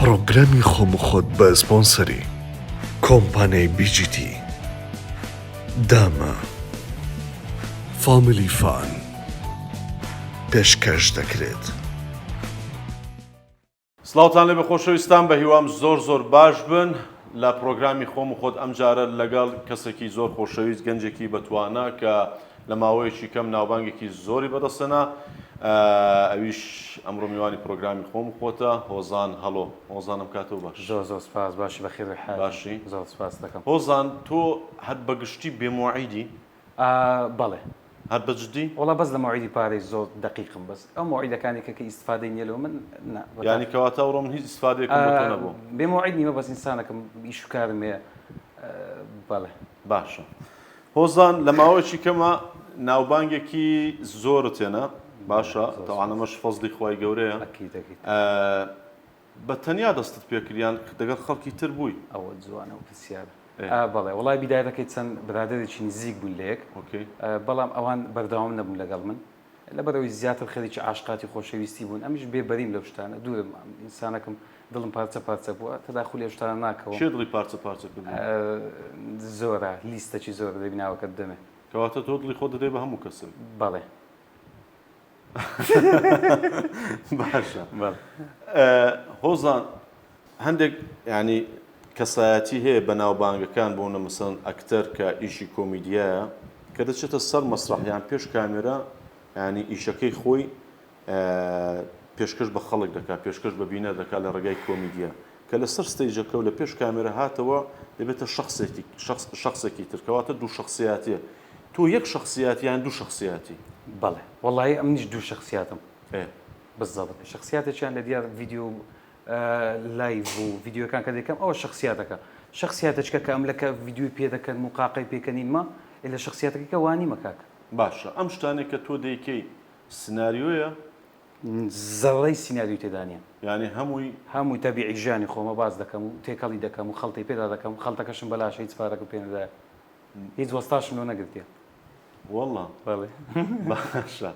پڕۆگرامی خۆمخۆت بە سپۆنسەری کۆمپانیای بیجیتی داما فامیلی فان پێشکەش دەکرێت. سڵاوتان لێ بە خۆشەویستان، بە هیوام زۆر باش بن لە پرۆگرامی خۆم و خۆت ئەمجارە لەگەڵ کەسێکی زۆر خۆشەویست، گەنجێکی بەتوانە کە لە ماوەیەکی کەم ناوبانگێکی زۆری بەدەستێنا. ئەویش ئەمڕۆ میوانی پرۆگرامی خۆم و خۆتە هۆزان. هەڵۆ هۆزانم کاتەوە باش. زۆر سپاس، باشی بەخێر حال. باشی، زۆر سپاس دەکەم. هۆزان تۆ هەر بەگشتی بێمواعیدی؟ بەڵێ هەر بەجددی؟ وڵا بەس لە مەوعیدی پارەی زۆر دقیقم، بەس ئەو مەوعیدەکانی کە ئیستفادەی نییە لەوە من یعنی کەواتە ئەوڕۆ من هیچ ئیستفادەیەکم بۆ تۆ نەبوو. بێمەوعید نیمە، بەس ئینسانەکەم ئیش و کارم هەیە. بەڵێ باشە. هۆزان لە ماوەیەکی کەمە ناوبانگێکی زۆرت هێنا، باشە، تەوانەمەش فەزلی خوای گەورەیە. بە تەنیا دەستت پێکریان دەگەڵ خەڵکی تر بووی؟ ئەوە جوانە و پرسیارە. بەڵێ وڵای بیدایەکەی چەند برادێکی نزیک بوون لێک، بەڵام ئەوان بەردەوام نەبوون لەگەڵ من لەبەرەوەی زیاتر خەریکی عاشقاتی خۆشەویستی بوون. ئەمیش بێبەریم لەو شتانە، دوورم ئینسانەکەم دڵم پارچە بووە، تەداخل لێ شتانە ناکەوە. چێ دڵی پارچە کرد؟ زۆرە، لیستەکی زۆر دەبیناوەکەت دەمێ. کەواتە تۆ دڵی خۆ دەدەی بە هەموو کەسم؟ بەڵێ. باشە. هۆزان هەندێک ینی کەسایەتی هەیە بە ناوبانگەکان بۆنە مەسەن ئەکتەر کە ئیشی کۆمیدیایە کە دەچێتە سەر مەسرەحیان پێش کامێرە، ینی ئیشەکەی خۆی پێشکەش بە خەڵک دەکات، پێشکەش بە بینە دەکات لە ڕێگای کۆمیدیە، کە لەسەر ستەیجەکە و لە پێش کامێرە هاتەوە دەبێتە شخصێکی تر، کەواتە دوو شخصیاتیە. تۆ یەک شخصیاتی یان دوو شخصیاتی؟ بەڵێ وەڵی ئەمنیش دوو شخصیاتم بالضبط. شخصیاتێکیان لە دیار ڤیدیۆ لایڤ و ڤیدیۆکان کە دەکەم ئەوە شخصیاتەکە شخصیاتەکە کە ئەم لەکە ڤیدیۆی پێ دەکەن و قاقی پێکەنینمە لە شخصیاتەکە وانی مەکاک. باشە، ئەم شتانێک کە تۆ دەیکەی سناریۆیە؟ زەڵەی سیناریۆ تێدانە، یعنی هەمووی تەبیعی ژیانی خۆمە باز دەکەم و تێکەڵی دەکەم و خەڵتی پێدا دەکەم، خەڵتەکەشم بەلاش هیچ پارەکە پێ نەدایە، هیچ وەستاشم لۆ نەگرتێ. والله بەڵێ. باشە.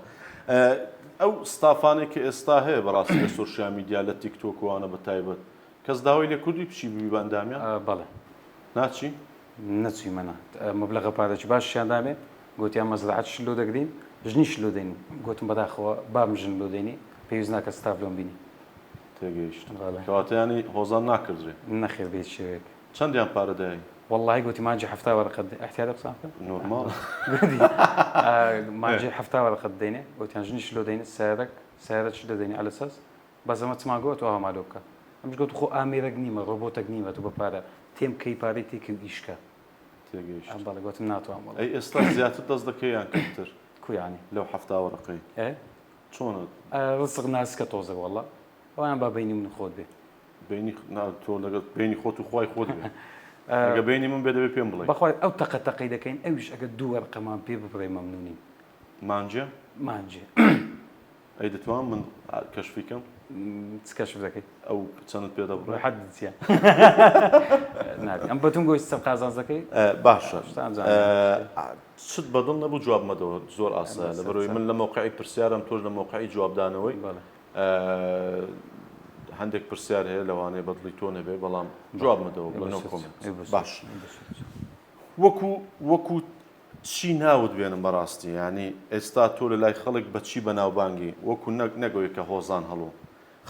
ئەو ستافانێک کە ئێستا هەیە بەڕاستی لە سۆشیال میدیا لە تیکتۆک وانە بە تایبەت، کەس داوای لێ کردووی پشی ببی بە ئەندامیان؟ بەڵێ. ناچی؟ نەچووی منە مەبلەغە پارێکی باشیان دامێ، گوتیان مەزرعەت شلۆ دەگرین، ژنی شلۆ دەین، گوتم بەداخەوە بام ژن لۆ دەینی، پێویست ناکە ستاف لۆم بینی. تێگەیشتم. کەواتە ینی هۆزان ناکردرێ؟ نەخێر بێت شێوەیەک. چەندیان پارەدایی؟ والله قلت مانجي حفتة ورقة احتياط بصراحة نورمال. مانجي حفتة ورقة ديني قلت يعني جنيش لو ديني سيارك شو ديني على اساس بس ما تسمع قلت وها مالوكا مش قلت خو امير قنيمة روبوت قنيمة تو ببارا تيم كي باريتي كي ايشكا تيجيش ام بالله قلت ناتو ام والله اي استاذ زيادة قصدك يعني كتر كو يعني لو حفتة ورقي ايه شلون رزق ناس كتوزق والله وانا بابيني من خود به بيني تو بيني خوت وخواي خود به ئەگە بینی من بێ دەبێ پێم بڵێ بەخوای ئەو تەقەتەقەی دەکەین ئەویش ئەگە دوو وەرقەمان پێ ببڕێ مەمنونین. مانجێ ئەی دەتوان من کەشفیکەم چ کەشف دەکەیت؟ ئەو چەندت پێ دەبڕێ؟ حەدچیە نابێ ئەم بەتون گۆی سەر قازانز دەکەی؟ باشە. چت بەدڵ نەبوو جواب مەدەوە، زۆر ئاسایە لەبەرەوەی من لە مەوقعی پرسیارم، تۆش لە مەوقعی جوابدانەوەی هەندێک پرسیار هەیە لەوانەیە بەدڵی تۆ نەبێ، بەڵام جواب مەدەوە بڵێ نەو کۆمنت. باش. وەکو چی ناوت بێنم بەڕاستی، ینی ئێستا تۆ لە لای خەڵک بە چی بەناوبانگی وەکو نەگەوەی کە هۆزان هەڵۆ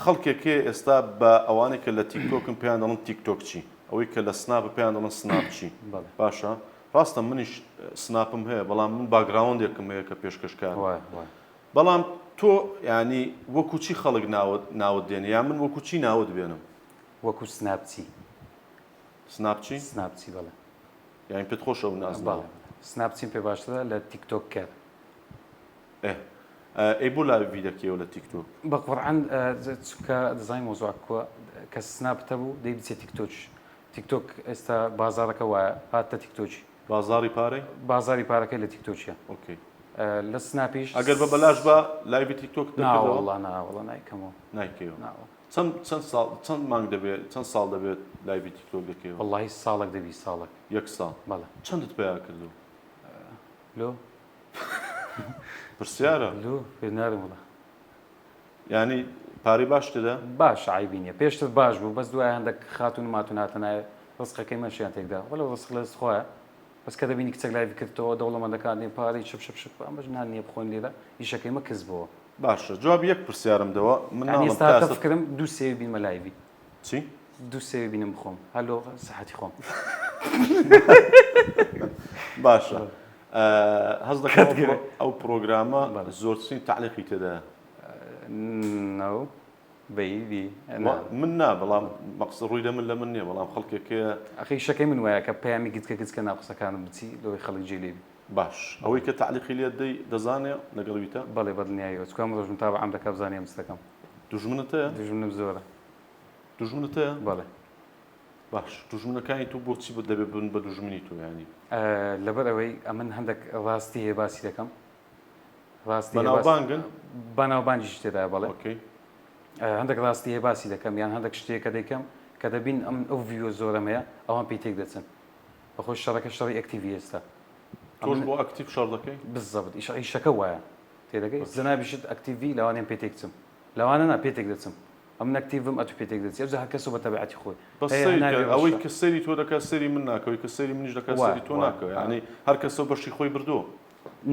خەڵکێکێ ئێستا بە ئەوانێک کە لە تیکتۆکم پێیان دەڵن تیکتۆک چی، ئەوەی کە لە سناپ پێیان دەڵن سناپ چی. باشە، ڕاستە منیش سناپم هەیە، بەڵام من باگراوندێکم هەیە کە پێشکەشکار، بەڵام تۆ ینی وەکو چی خەڵک ناوت دێنێ، یان من وەکو چی ناوت بێنم؟ وەکو سناپچی. سناپچی؟ سناپچی بەڵێ. یان پێت خۆشە و نازڵ؟ سناپچیم پێ باشترە لە تیکتۆک کرد. ئەی بۆ لاوی دەکەیەوە لە تیکتۆک؟ بە قورعان چونکە دەزانین مۆزوع کووە کە سناپتە بوو دەی بچێت تیکتۆک. تیکتۆک ئێستا بازارەکە وایە هاتە تیکتۆکی. بازاری پارەی؟ بازاری پارەکەی لە تیکتۆکیە. ئۆکەی. لە سناپیش ئەگەر بە بەلاش بە لایڤی تیکتۆک ناوەڵڵا ناوەڵە نایکەمەوە. نایکەوە. چەند مانگ دەبێت، چەند ساڵ دەبێت لایڤی تیکتۆک دەکەیەوە؟ وەڵڵاهی ساڵێک دەبی ساڵێک. یەک ساڵ؟ بەڵێ. چەندت پێیا کردو؟ لۆ پرسیارە؟ لۆ پێ نارم وڵە. ینی پارەی باش تێدا باش عیبی نییە پێشتر باش بوو بەس دوای هەندێک خاتون و ماتوناتەنایە ڕستقەکەی مەشیان تێکدا وەڵە ڕست لە خۆیە بەس کە دەبینی کچێک لای کردەوە دەوڵەمەندەکانی پارەی شپ ئەمەش نان نییە بخۆین لێرە ئیشەکەی مە کەس بەوە باشە جواب یەک پرسیارم دەوە من ئێستا فکرم دوو سێوی بینمە لایوی چی؟ دوو سێوی بینم بخۆم هەلۆ سەحەتی خۆم باشە هەز دەکەم ئەو پرۆگرامە زۆرترین تعلیقی تێدا نەو بەیدی من نا بەڵام مەقصد ڕووی لە من نییە بەڵام خەڵکێکە ئەخی شەکەی من وایە کە پەیامی گیتکە گچکە ناو قسەکانم بچی لەوەی خەڵک جێ باش ئەوەی کە تعلیقی لێ دەزانێ لەگەڵویتە بەڵێ بەدنیایەوە چکام ڕۆژم تا بەعام دەکە بزانیم مستەکەم دوژمنتەیە دژمنم زۆرە دوژمنتەیە بەڵێ باش دوژمنەکانی تو بۆچی دەبێ بن بە دوژمنی تو ینی لەبەر ئەوەی ئەمن هەندێک ڕاستی هەیە باسی دەکەم ڕاستی بەناوبانگن بەناوبانجیش تێدا بەڵێ ئۆکەی هەندێک ڕاستی هەیە باسی دەکەم یان هەندێک شتێکە دەیکەم کە دەبین ئەم ئەو ڤیۆ زۆرەمەیە ئەوان پێی تێک دەچن بەخۆش شەڕەکە شەڕی ئەکتیڤی ئێستا تۆش بۆ ئەکتیڤ شەڕ دەکەی بالضبط ئیشەکە وایە تێدەگەی زەنابیشت ئەکتیڤی لەوانیان پێ تێک دەچم لەوانە نا پێ تێک دەچم ئەم نەکتیڤم ئەتو پێ تێک دەچێت هەر کەسە بە تەبیعەتی خۆی بەس ئەوەی کە سەری تۆ دەکات سەری من ناکەوی کە سەری منیش دەکات سەری تۆ ناکەوە ینی هەر کەسە بەشی خۆی بردووە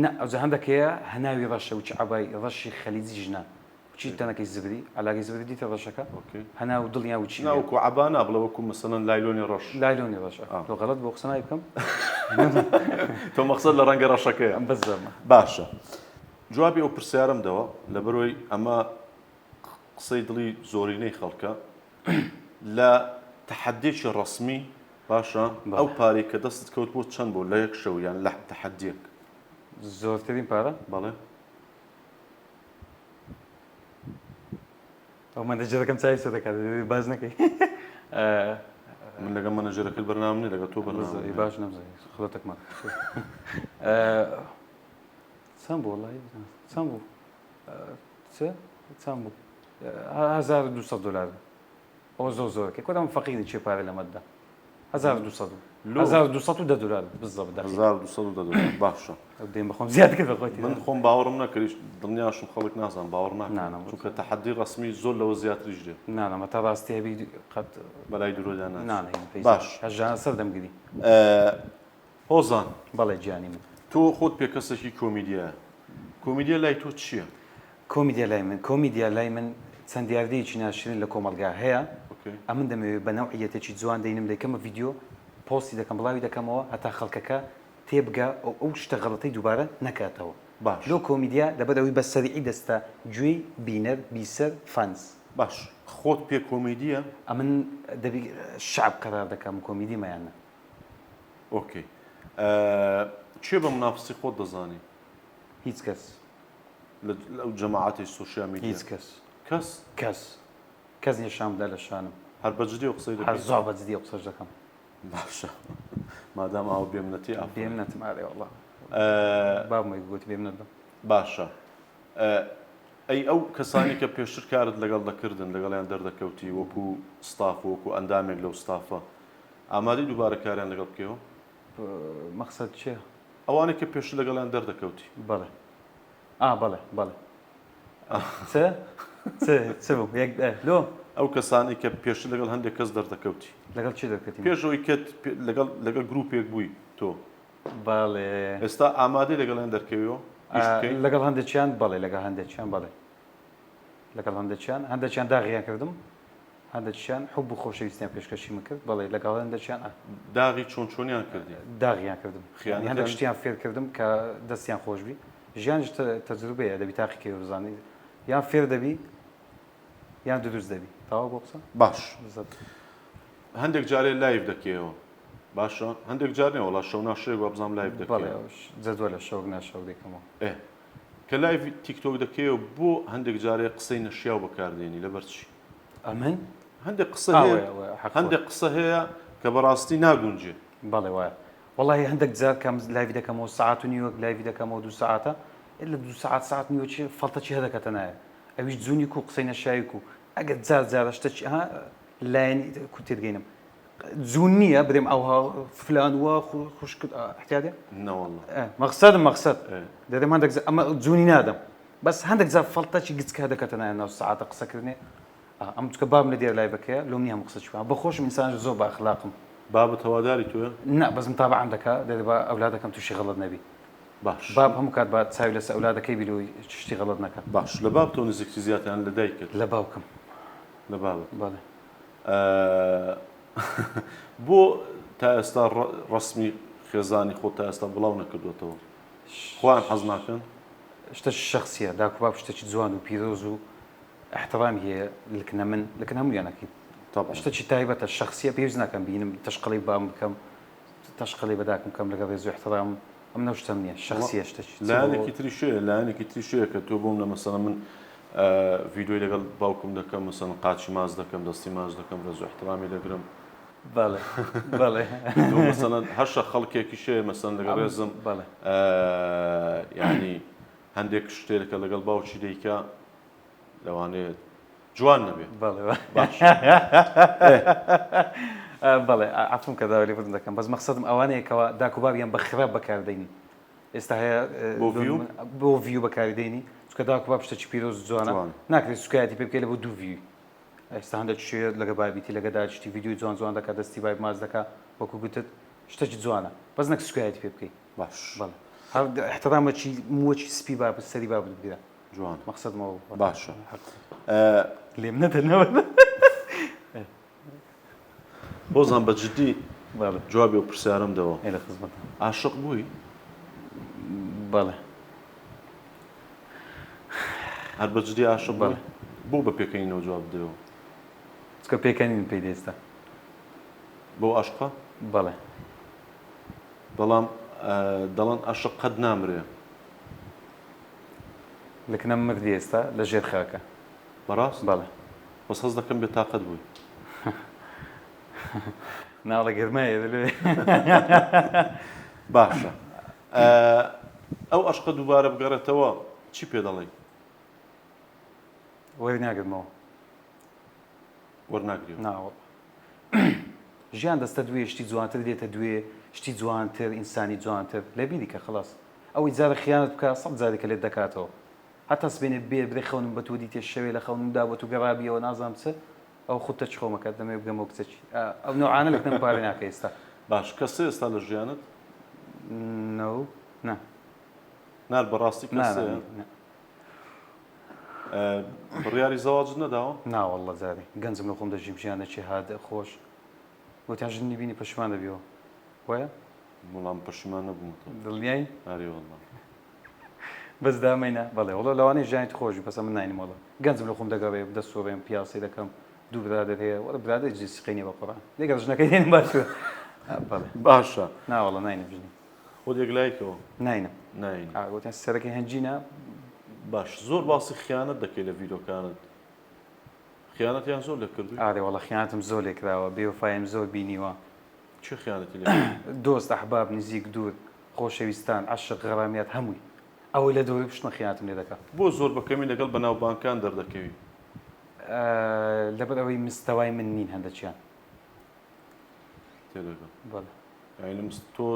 نه ئەوجا هەندێکەیە هەناوی ڕەشە و چعبای ڕەشی خەلیجی ژنا چی تەنەکەی زبری علاگەی زبری دیتە ڕەشەکە هەنا و دڵنیا و چی ناوەکو عەبانا بڵێ وەکو مەسەلەن لایلۆنی ڕەش لایلۆنی ڕەشە تۆ غەڵەت بۆ قسە نای بکەم تۆ مەقسەد لە ڕەنگە ڕەشەکەیە بەزەمە باشە جوابی ئەو پرسیارم دەوە لەبەرەوەی ئەمە قسەی دڵی زۆرینەی خەڵکە لە تەحەدیێکی ڕەسمی باشە ئەو پارەی کە دەستت کەوت بۆ چەند بۆ لە یەک شەو یان لە تەحەدیەک زۆرترین پارە بەڵێ ئەو مەنەجەرەکەم چای سەر دەکات باز نەکەی من لەگەڵ مەنەجەرەکەت بەرنامە نیە لەگەڵ تۆ بەرنامە باش نەمزانی خڵەتێکمان چەند بوو وەڵڵاهی چەند بوو چەند بوو $1200 ئەوە زۆر زۆرەکەی کۆدام فەقیری چێ پارە لەمەدا $1200 بالضبط $1200 باشە دێم بەخۆم زیاد کرد بەخۆی من خۆم باوەڕم نەکردیش دڵنیاشم خەڵک نازان باوەڕ ناکەم چونکە تەحەدی ڕەسمی زۆر لەوە زیاتریش دێ نانەمە تا ڕاستی هەبی قەت بەلای درۆدان باش هەژان سەر دەمگری هۆزان بەڵێ گیانی من تۆ خۆت پێ کەسێکی کۆمیدیایە کۆمیدیە لای تۆ چییە؟ کۆمیدیا لای من چەند دیاردەیەکی ناشرین لە کۆمەلگا هەیە ئەمن دەمەوێت بە نەوعیەتێکی جوان دەینم دەکەمە ڤیدیۆ پۆستی دەکەم بڵاوی دەکەمەوە هەتا خەڵکەکە تێبگا ئەو شتە غەڵەتەی دووبارە نەکاتەوە باش لۆ کۆمیدیا لەبەرەوەی بە سەریعی دەستە گوێی بینەر بیسەر فانس باش خۆت پێ کۆمیدیە ئەمن دەبی شعب قەرار دەکەم کۆمیدی مەیانە ئۆکەی چێ بە منافسی خۆت دەزانی هیچ کەس لەو جەماعەتی سوشیال میدیا هیچ کەس نیشاندا لە شانم هەر بەجددی و قسەی هەر زۆر بەجددی و قسەش دەکەم باشە مادام ئەو بێمنەتی بێمنەتم ئارێ وەڵڵا بابمەی گوتی بێمنەت بە باشە ئەی ئەو کەسانی کە پێشتر کارت لەگەڵ دەکردن لەگەڵیان دەردەکەوتی وەکو ستاف وەکو ئەندامێک لەو ستافە ئامادەی دووبارە کاریان لەگەڵ بکەوە مەقسەد چییە؟ ئەوانێک کە پێشتر لەگەڵیان دەردەکەوتی بەڵێ بەڵێ چ بوو لۆ ئەو کەسانی کە پێشتر لەگەڵ هەندێک کەس دەردەکەوتی لەگەڵ چی دەکەوتی پێشەوەی کە لەگەڵ گروپێک بووی تۆ بەڵێ ئێستا ئامادەی لەگەڵیان دەرکەویەوە لەگەڵ هەندێکیان بەڵێ لەگەڵ هەندێکیان بەڵێ لەگەڵ هەندێکیان داغیان کردم هەندێکیان حب و خۆشەویستیان پێشکەشی کرد بەڵێ لەگەڵ هەندێکیان داغی چۆنیان کردی داغیان کردم هەندێک شتیان فێر کردم کە دەستیان خۆشبی ژیانش تەجروبەیە دەبی تاقیکەی بزانی یان فێر دەبی یان دروست دەبی تاوا بۆ قسە باش هەندێک جارێ لایڤ دەکەیەوە باشە هەندێک جارێ وڵا شەو ناشێک وە بزانام لایڤ دەکەێت جەدوە لە شەو ناشەو دەکەمەوە کە لایڤ تیکتۆک دەکەیەوە بۆ هەندێک جارێ قسەی نەشیاو بەکاردێنی لەبەرچی ئەمن هەندێک قسە هەیە کە بەڕاستی ناگونجێ بەڵێ وایە وڵی هەندێک جار کەم لایڤ دەکەمەوە ساعت و نیوەک لایڤ دەکەمەوە 2 ساعتە لە 2 ساعت نیوەچی فەڵتەچی هەدەکەتە نایە ئەویش جوونی و قسەی نەشایک و ئەگەر جار شتە لایەنی کو تێگەینم جوون نییە برێم ئەوها فلان وە خوش کرد احتیادێ نەوەڵڵا مەقسەد دەرێم هەندێک ئەمە جوونی نادەم بس هندك زاف فلتة شي قد كهذا كتنا أنا الساعات قصكرني أم تكباب ندير لاي بكيا لومني هم قصة شوي بخوش إنسان زوب أخلاقهم باب هواداري توێ لا بس متابع عندك دەبێ بە ئەولادەکەم تووشی غەڵەت نەبی باش باب هەموو کات با چاوی لەسەر ئەولادەکەی بیلوی شتی غەڵەت نەکە باش لە باب تۆ نزیکتی زیاتیان لە دایکت لە باوکم لە بابت بەڵێ بۆ تا ئێستا ڕسمی خێزانی خۆ تا ئێستا بڵاو نەکردوێتەوە خۆیان حەز ناکەن شتە شخصیە داکو باب شتێکی جوان و پیرۆز و احترام هەیە لکنە من لکن هەموویانەکەی طبعا شتێکی تایبەتە شخصیە پێویست ناکەم بینم تشقڵی بام بکەم تشقڵی بەداکم کەم لەگە ڕێز و احترام ئەم نەو شتەم نییە شخصیە شتێکی لایەنێکی تری شوێ لایەنێکی تری شوەیە کە تۆ بۆم لە مەسەڵە من ڤیدۆی لەگەڵ باوکم دەکەم مەسەڵەن قاچی ماز دەکەم دەستی ماز دەکەم ڕێز و احترامی دەگرم بەڵێ بەڵێ تۆ مەسەڵەن هەشە خەڵکێکی شوێ مەسەڵەن لەگە ڕێزم بەڵێ یعنی هەندێک شتێکە لەگەڵ باوکی دەیکا لەوانەیە جوان نەبێت بەڵێ باش بەڵێ عفوم کە داوای لێ دەکەم بەس مەقسەدم ئەوانەیەکەوە داکوبابیان بە خراپ بەکاردەینی ئێستا هەیە بۆ ڤیو بەکاردێنی چکە داکوباب شتێکی پیرۆز جوانە ناکرێت سوکایەتی پێ بکەی لە بۆ دوو ڤیو ئێستا هەندێک شوێت لەگە بابیتی لەگە داچتی ڤیدیۆی جوان جوان دەکات دەستی بای ماز دەکات وەکو گوتت شتێکی جوانە بەس نەک سوکایەتی پێ بکەی باش بەڵێ احترامەکی مووەکی سپی باب سەری باب بگیرە جوان مەقسەدمەوە باشە لێم نەدەنەوە بۆزان بە جددی بەڵێ جوابی و پرسیارم دەوە لە خزمەتە عاشق بووی بەڵێ هەر بە جددی عاشق بووی بۆ بە پێکەنینەوە جواب بدەوە چکە پێکەنین پێی دێستا بۆ عاشقا بەڵێ بەڵام دەڵێن عاشق قەت نامرێ لەکنەم مردی ئێستا لە ژێر خاکە بەڕاست بەڵێ بەس هەز دەکەم بێ تاقەت بووی ناڵە گەرمایە دەلێ باشە ئەو عاشقە دووبارە بگەڕێتەوە چی پێ دەڵێ وەری ناگرمەوە وەرناگری ناوە ژیان دەستە دوێ شتی جوانتر دێتە دوێ شتی جوانتر ئینسانی جوانتر لە بینی کە خلاص ئەوەی جارە خیانەت بکە سەد جارێکە لێت دەکاتەوە هەتا سبێنێ بێ برێ خەونم بە تۆ دیتێ شەوێ لە خەونمدا بە تو گەڕابیەوە نازانم چ ئەو خودتە چ خۆمەکات دەمێ بگەمەوە کچێکی ئەو نەوعانە لەکنەم پارێ ناکە ئێستا باش کەسێ ئێستا لە ژیانت نا نار بەڕاستی کەسێ بڕیاری زەواجت نەداوە ناوەڵڵە جارێ گەنجم لە خۆم دەژیم ژیانەکی هادە خۆش گوتیان ژنی بینی پەشمان دەبیەوە وایە وەڵام پەشیمان نەبووم دڵنیایی ئاری وەڵام بەس دامەینە بەڵێ وڵە لەوانەیە ژیانی خۆشی پەسە من ناینم وڵە گەنجم لە خۆم دەگەڕێ دەست سۆڕێم پیاسی دەکەم دوو برادر هەیە وەڵە برادر جسقینی بە قڕان لێگەڵ ژنەکەی دێنم باشوە بەڵێ باشە ناوەڵە ناینم ژنی خۆ یەکلایکەوە ناینم ناین گوتیان سەرەکەی هەنجینە باش زۆر باسی خیانەت دەکەی لە ڤیدۆکانت خیانەتیان زۆر لە کردووی ئارێ وڵە خیانەتم زۆر لێکراوە بێوفایم زۆر بینیوە چه خیانەتی لێ دۆست ئەحباب نزیک دوور خۆشەویستان عاشق غەڕامیات هەمووی ئەوەی لە دەوری پشتمە خیانەتم لێ دەکات بۆ زۆر بەکەمی لەگەڵ بەناوبانکان دەردەکەوی لەبەر ئەوەی مستەوای من نین هەندەچیان تێدەگەم بەڵێ یعنی تۆ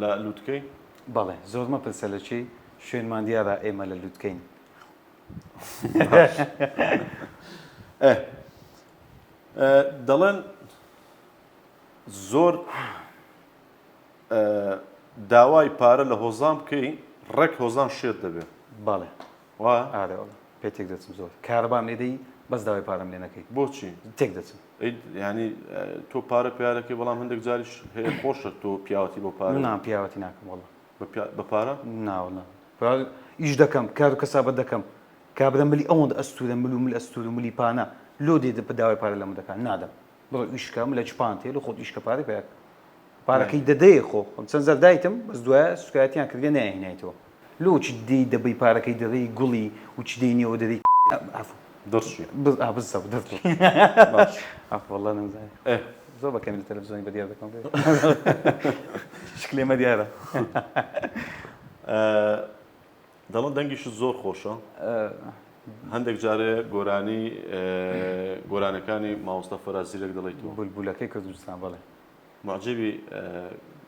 لە لووتکەی بەڵێ زۆر مەپرسە لە چی شوێنمان دیارە ئێمە لە لووتکەین دەڵێن زۆر داوای پارە لە هۆزان بکەی ڕێک هۆزان شێت دەبێت بەڵێ وایە ئارێوەڵە پێ تێک دەچم زۆر کارەبام لێدەی بەس داوای پارەم لێ نەکەی بۆچی تێک دەچم ینی تۆ پارە پیارەکەی بەڵام هەندێک جاریش هەیە خۆشە تۆ پیاوەتی بۆ پارە نام پیاوەتی ناکەم وڵە بە پارە ناوەڵە ئیش دەکەم کار و کەسابەت دەکەم کابرا ملی ئەوەندە ئەستورە مل و مل ئەستور و ملی پانە لۆ دێ بە داوای پارە لەمە دەکات نادەم بڕۆ ئیشکەم لە چپان تێ لە خۆت ئیشکە پارە پێک پارەکەی دەدەیە خۆ چەند زەر دایتم بەس دوایە سوکایەتیان کردێ نایهێنایتەوە لۆ چی دەی دەبەی پارەکەی دەڕێی گوڵی و چی دەینەوە دەدەی دەرچی بزە دەست وەڵا نەمزانێ زۆر بەکەمی لە تەلەڤیزیۆنی بەدیار دەکەم شکلێمە دیارە دەڵێن دەنگیش زۆر خۆشە هەندێک جارێ گۆرانەکانی مامۆستا فەرازیرێک دەڵێیتەوە بولبولەکەی کوردستان بەڵێ معجبی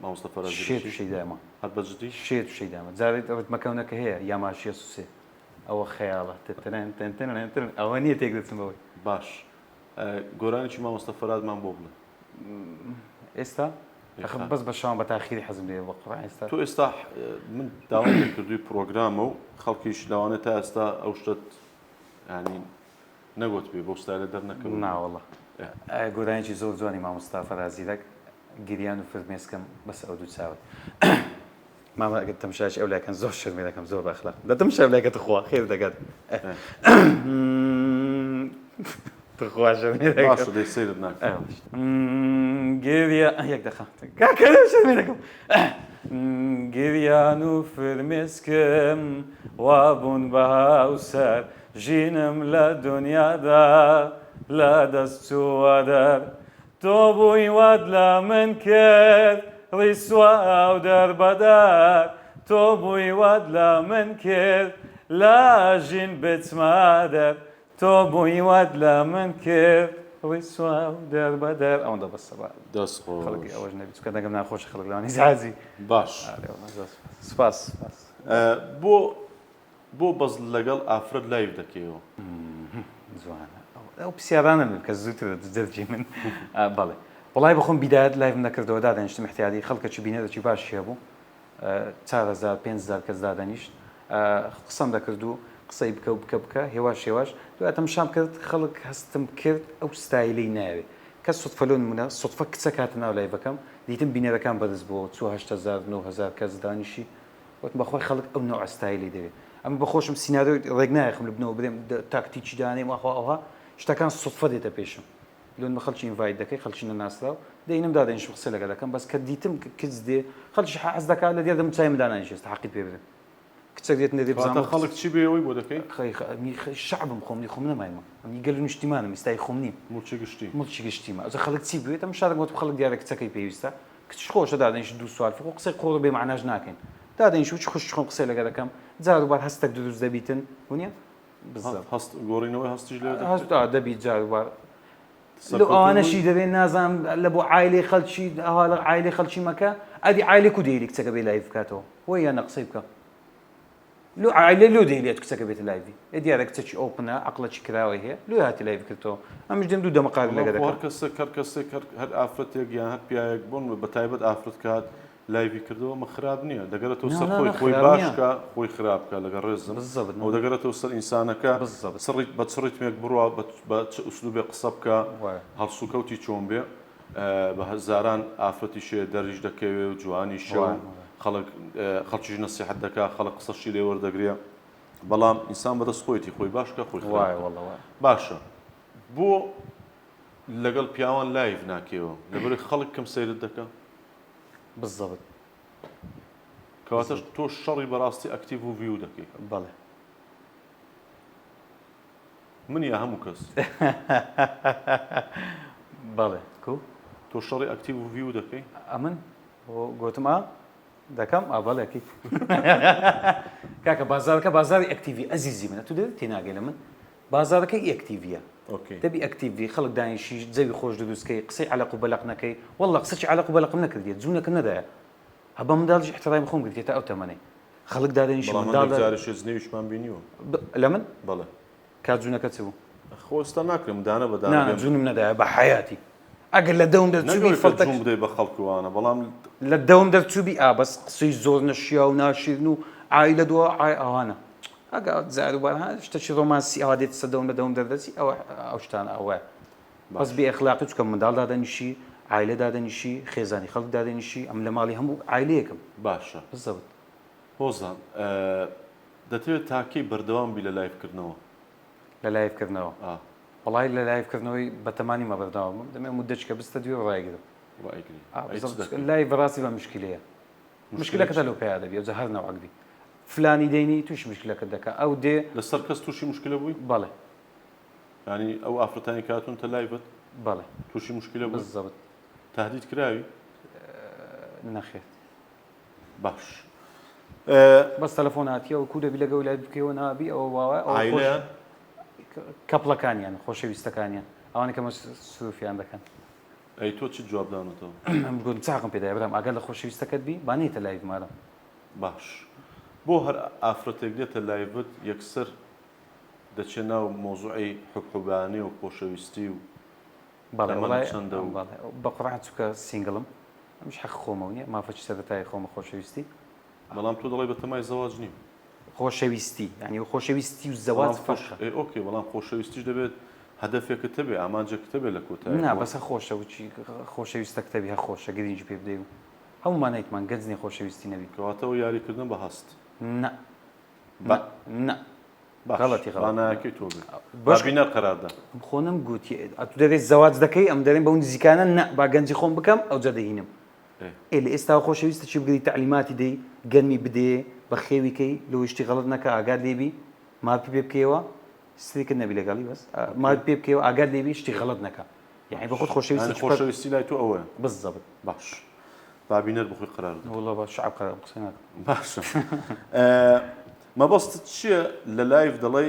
مامۆستا فەرازیرێکی شێت و شەیدامە هەر بەجددی شێت و شەیدامە جارێت ڕتمەکەونەکە هەیە یا ماشیە سوسێ ئەوە خەیاڵە ئەوە نییە تێک دەچمەوەی باش گۆرانێکی مامۆستا فەرادمان بۆ بڵێ ئێستا بەس بە شام بە تاخیری حەزم لێ بە قڕ ئێستا تۆ ئێستا من داوای کردووی پرۆگرامە و خەڵکیش لەوانە تا ئێستا ئەو شتت ینی نەگوت بێ بۆ ستایلە دەرنەکەم ناوەڵە گۆرانێکی زۆر جوانی مامۆستا فەرازیرەک گریان و فرمێسکەم بەس ئەو دوو چاوت ماما ئەگەر تەماشاش ئەو لایەکەن زۆر شەرمێ دەکەم زۆر بەخلاق دەتەم شەر لایەکە تخوا خێر دەگات تخوا شەرمێ باش دەی سەیرت ناکەم گریە یەک دەخە کاکە شەرمێ دەکەم گریان و فرمێسکم وا بوون بە هاوسەر ژینم لە دنیادا لە دەست چووە دەر تۆ بووی وات لە من کرد ڕیسوا و دەربەدار تۆ بووی وات لە من کرد لە ژین بچمە دەر تۆ بووی وات لە من کرد ڕیسوا و دەربەدەر ئەوەندە بەسە دەست خەڵکی ئەوەش نەبی چکە دەگەم ناخۆش خەڵک لەوانی زازی باش سپاس بۆ بەز لەگەڵ ئافرەت لایو دەکەیەوە جوانە ئەو پرسیارانە من کە زووتر دەرجی من بەڵێ وڵای بخۆم بیدایەت لایڤم نەکردەوە دادەنیشتم احتیاطی خەڵکەکی بینێ دەچی باشی هەبوو 4000 5000 کەس دادەنیشت قسەم دەکرد و قسەی بکە هێواش دواتەم شام کرد خەڵک هەستم کرد ئەو ستایلی ناوێ کەس سوتفەلۆ نمونە سوتفە کچە کاتە ناو لایڤەکەم دیتم بینێرەکان بەدەست بۆ 8000 9000 کەس دانیشی وت بەخۆی خەڵک ئەو نوع ستایلی دەوێت ئەمە بەخۆشم سینارۆ ڕێک نایەخم لە بنەوە بدەم تاکتیکی دانێم وەخوا ئەوها شتەکان سوتفە دێتە پێشم لۆن بە خەڵکی ئینڤایت دەکەی خەڵکی نەناسراو دەینم دادەنیشم قسە لەگەڵ دەکەم بەس کە دیتم کچ دێ خەڵکی حەز دەکات لە دێردەم چایم دانانیشێت حەقی پێ بدەم کچەک دێت نەدێ بزانم خەڵک چی بێەوەی بۆ دەکەی شعبم خۆمنی خۆم نەمایمە ئەنی گەل نیشتیمانم ئێستای خۆم نیم موچی گشتی مڵکی گشتیمە ئەوزە خەڵک چی بێت ئەم شارم وت خەڵک دیارە کچەکەی پێویستە کچ خۆشە دادەنیش دوو سوال فۆ قسەی خۆڕ بێ معناش ناکەین دادەنیش وچ خوش خۆم قسەی لەگەڵ دەکەم جاروبار هەستێک دروست دەبیتن ونیە هەست گۆڕینەوەی هەستیش لێ هەست دەبیت جاروبار لە ئەوانەشی دەبێت نازانم لە بۆ عایلێ خەڵکی ئەها لە عایلێ خەڵکی مەکە ئەدی عایلێک و دەیری کچەکە بێ لایڤ بکاتەوە وە یانە قسەی بکە لۆ عایلێ لۆ دەیلێت کچەکە بێتە لایڤی دیارە کچێکی ئۆپنە عەقڵێکی کراوەی هەیە لۆ هاتی لایڤ کردەوە ئەمش دێم دوو دەمەقال لەگە دەکەم کەسێک هەر ئافرەتێک یان هەر پیاەک بوون بە تایبەت ئافرەت کات لایڤی کردەوە مە خراپ نییە دەگەرێتەوە سەر خۆی باشکە خۆی خراپکە لەگە ڕێزم ئەو دەگەرێتەوە سەر ئینسانەکە سڕیت بە چڕیتمێک بڕوە بە چ ئوسلوبێ قسە بکە هەڵسوکەوتی چۆن بێ بە هەزاران ئافرەتی شێ دەریش دەکەوێ و جوانی شەو خەڵکیش نەسیحەت دەکا خەڵک قسەشی لێ وەردەگرێ بەڵام ئینسان بەدەست خۆیەتی خۆی باشکە خۆی باشە بۆ لەگەڵ پیاوان لایڤ ناکەوە لەبەر خەڵک کەم سەیرت دەکە بالضبط کەواتە تۆ شەڕی بەڕاستی ئەکتیڤ و ڤیو دەکەی بەڵێ من یا هەموو کەس بەڵێ کو تۆ شەڕی ئەکتیڤ و ڤیو دەکەی ئەمن گوتم دەکەم ئابەڵێکی کاکە بازارەکە بازاری ئەکتیڤی ئەزیزی منە تو دەوێت تێناگەی لە من بازارەکەی ئەکتیڤیە دەبی ئەکتیڤی خەڵک دانیشی جەوی خۆش دروستکەی قسەی عەلەق و بەلەق نەکەی وەڵڵا قسەی عەلەق و بەلەقم نەکردێت جوونەکەم نەدایە هەبە منداڵیش احترام خۆم گرتێتە ئەو تەمەنەی خەڵک دادەنیشی زنێویشمان بینیوە لە من بەڵێ کات جوونەکە چ بوو خۆستا ناکرم دانە بەدانە جوونم نەدایە بە حەیاتی ئەگەر لە دەوم دەرچووبی فەڵتەک بدەی بە خەڵکوانە بەڵام لە دەوم دەرچووبی بەس قسەی زۆر نەشیا و ناشیرن و عایلە دووە ئەوانە ئەگە جاروبار شتێکی ڕۆمانسی ئەوا دێت سەدەوم لە دەوم دەردەچی ئەو شتانە ئەوە بەس بێ ئەخلاقی چکە منداڵ دادەنیشی عایلە دادەنیشی خێزانی خەڵک دادەنیشی ئەم لە ماڵی هەموو عایلەیەکم باشە بزەوت هۆزان دەتەوێت تاکەی بەردەوام بی لە لایڤکردنەوە لە لایڤکردنەوە وڵای لە لایڤکردنەوەی بەتەمانی مەبەرداوام دەمێ مدەچکە بستە دوێ ڕایگرم لای بەڕاستی بە مشکلەیە مشکلەکەتە لەو پیا دەبی ئەوجە هەر نەوەکدی فلانی دەینی توش مشکلەکە دەکە ئەو دێ لەسەر کەس تووشی مشکلە بووی بەڵێ ینی ئەو ئافرەتانی کاتونتە لایڤت بەڵێ تووشی مشکلە بوو بزەوت تهدید کراوی نەخێت باش بەس تەلەفۆن هاتیەوە کو دەبی لەگەڵ لای بکەوە نابی ئەوە واوە عایلەیان کەپڵەکانیان خۆشەویستەکانیان ئەوانە کە سروفیان دەکەن ئەی تۆ چی جواب داونەتەوە ئەم گوت چاقم پێدای برام ئەگەر لە خۆشەویستەکەت بی بانێتە لایڤ مارە باش بۆ هەر ئافرەتێک دێتە لایڤت یەکسەر دەچێت ناو مۆزوعی حبحوبانی و خۆشەویستی و بەڵێ وڵای چەندە و بە قوڕان چووکە سینگڵم ئەمش حەق خۆمەوە نییە مافەچی سەرەتای خۆمە خۆشەویستی بەڵام تۆ دەڵی بە تەمای زەواج نیم خۆشەویستی ینی خۆشەویستی و زەواج فەرقە ئۆکێ بەڵام خۆشەویستیش دەبێت هەدەفێکت هەبێ ئامانجێکت هەبێ لە کۆتایی نا بەسە خۆشە وچی خۆشەویستە کتەبی هە خۆشە گرنگی پێ بدەی و هەمومان نیتمان گەنجنی خۆشەویستی نەبی کەواتەوە یاریکردن بە هەست نه غەڵەتی غەڵەتیانەکەی تۆ باشبینە قەراردا خۆنم گوتی تو دەبێت زەواج دەکەی ئەم دەرێن بە نزیکانە نە با گەنجی خۆم بکەم ئەو جە دەهینم لە ئێستا خۆشەویستە چی بگری تعلیماتی دەی گەرمی بدێ بە خێویکەی لەوشتی غەڵت نەکە ئاگاد لێبی ماپی پێ بکەوە ستێکت نەبی لەگەڵی بەس ماپی پێ بکەوە ئاگاد لێبی شتی غەڵت نەکە یعنی بە خۆت خۆشەویستی لای تۆ ئەوە بالضبط باش بابینەر بخۆی قەرار والله باش شعب قەرار قسەی ناکەم باشە مەبەستت چییە لە لایڤ دەڵێ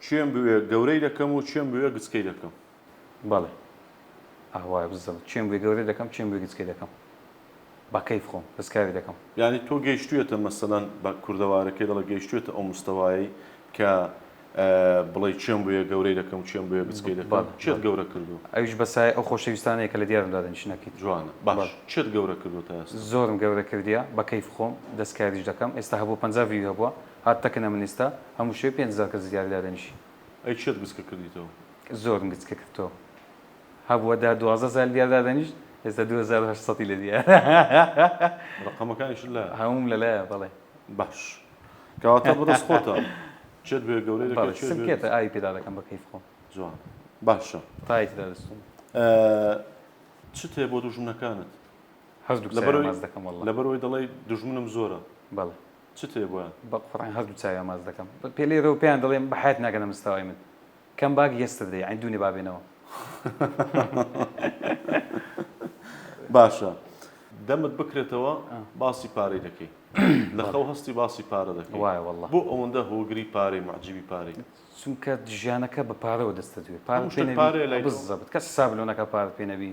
چێم بوێ گەورەی دەکەم و چێم بوێ گچکەی دەکەم بەڵێ ئاوایە بالضبط چێم بوێ گەورەی دەکەم چێم بوێ گچکەی دەکەم با کەیف خۆم دەستکاری دەکەم یعنی تۆ گەیشتوێتە مەسەلەن بە کوردەوارەکەی دەڵێ گەیشتوێتە ئەو مستەوایی کە بڵێ چێم بوێ گەورەی دەکەم چێم بوێ گچکەی دەکەم چێت گەورە کردو ئەویش بەسای ئەو خۆشەویستانەیە کە لە دیارمدا دەنیشتنەکەیت جوانە باش چێت گەورە کردو تا ئێستا زۆرم گەورە کردیە بە کەیف خۆم دەستکاریش دەکەم ئێستا هەبوو 50 ویو هەبووە هات تەکنە من ئێستا هەموو شوێ 5,000 کەس دیاردا دەنیشی ئەی چێت گچکە کردیتەوە زۆرم گچکە کردەوە هەبووە دا 12,000 دیاردا دەنیشت ئێستا 2800 لە دیار ڕقەمەکانیش لە هەموم لەلایە بەڵێ باش کەواتە بەدەست خۆتە چێت بوێ گەورەی دەکەم سمکێتە ئاوی پێدا دەکەم بە کەیف خۆم جوان باشە تایتدا دەستم چت هەیە بۆ دوژمنەکانت هەردوو ماز دەکەم والله لەبەرەوەی دەڵێ دوژمنم زۆرە بەڵێ چت هەیە بۆیان بە قوڕان هەردوو چاوی ماز دەکەم پێ لێرەوە پێیان دەڵێم بە حیات ناگەنە مستەوای من کەم باگ یەستردەی عین دوونی بابێنەوە باشە دەمت بکرێتەوە باسی پارەی دەکەی لە خەو هەستی باسی پارە دەکەی وایە والله بۆ ئەوەندە هۆگری پارەی معجیبی پارەی چونکە ژیانەکە بە پارەوە دەستە دوێ بزەبت کەس حساب لەونەکە پارت پێ نەبی